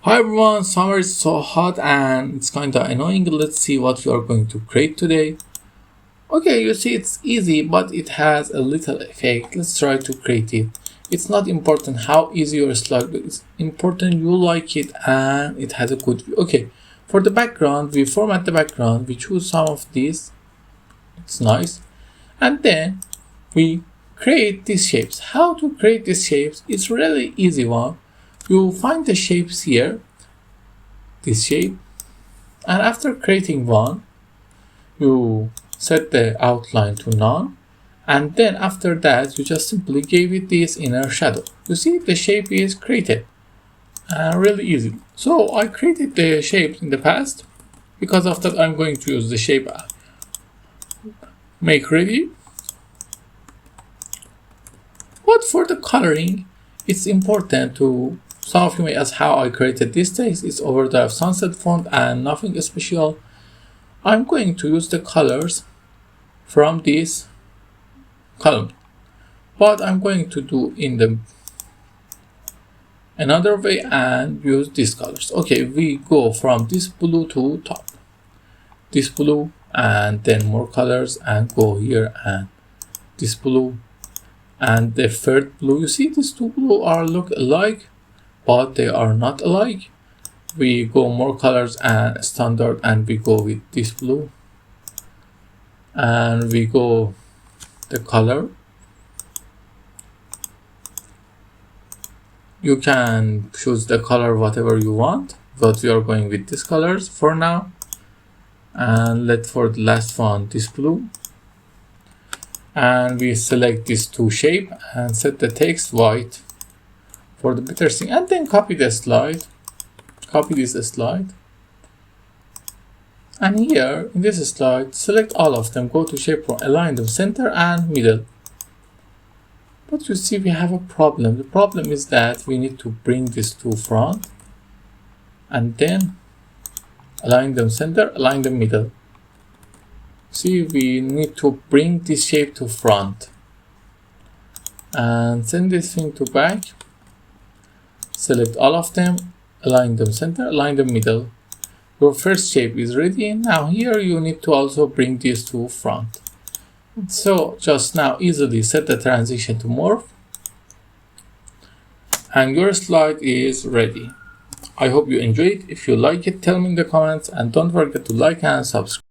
Hi everyone, summer is so hot and it's kinda annoying. Let's see what we are going to create today. Okay, you see it's easy, but it has a little effect. Let's try to create it. It's not important how easy your slide is. It's important you like it and it has a good view. Okay, for the background, we format the background. We choose some of these. It's nice. And then we create these shapes. How to create these shapes? It's really easy one. You find the shapes here, this shape, and after creating one, you set the outline to none, and then after that, you just simply give it this inner shadow. You see, the shape is created, and really easy. So I created the shapes in the past. Because of that, I'm going to use the shape make ready. But for the coloring, it's important to. Some of you may ask how I created this text. It's Overdrive Sunset font and nothing special. I'm going to use the colors from this column, but I'm going to do in the another way and use these colors. Okay, we go from this blue to top, this blue, and then more colors, and go here and this blue and the third blue. You see, these two blue are look alike, but they are not alike. We go more colors and standard, and we go with this blue, and we go the color. You can choose the color whatever you want, but we are going with these colors for now. And let for the last one this blue, and we select these two shape and set the text white for the better thing, and then copy the slide, copy this slide, and here in this slide select all of them, go to shape from align them center and middle. But you see we have a problem. The problem is that we need to bring this to front and then align them center, align them middle. See, we need to bring this shape to front and send this thing to back. Select all of them, align them center, align them middle. Your first shape is ready. Now here you need to also bring this to front. So just now easily set the transition to morph, and your slide is ready. I hope you enjoyed. If you like it, tell me in the comments, and don't forget to like and subscribe.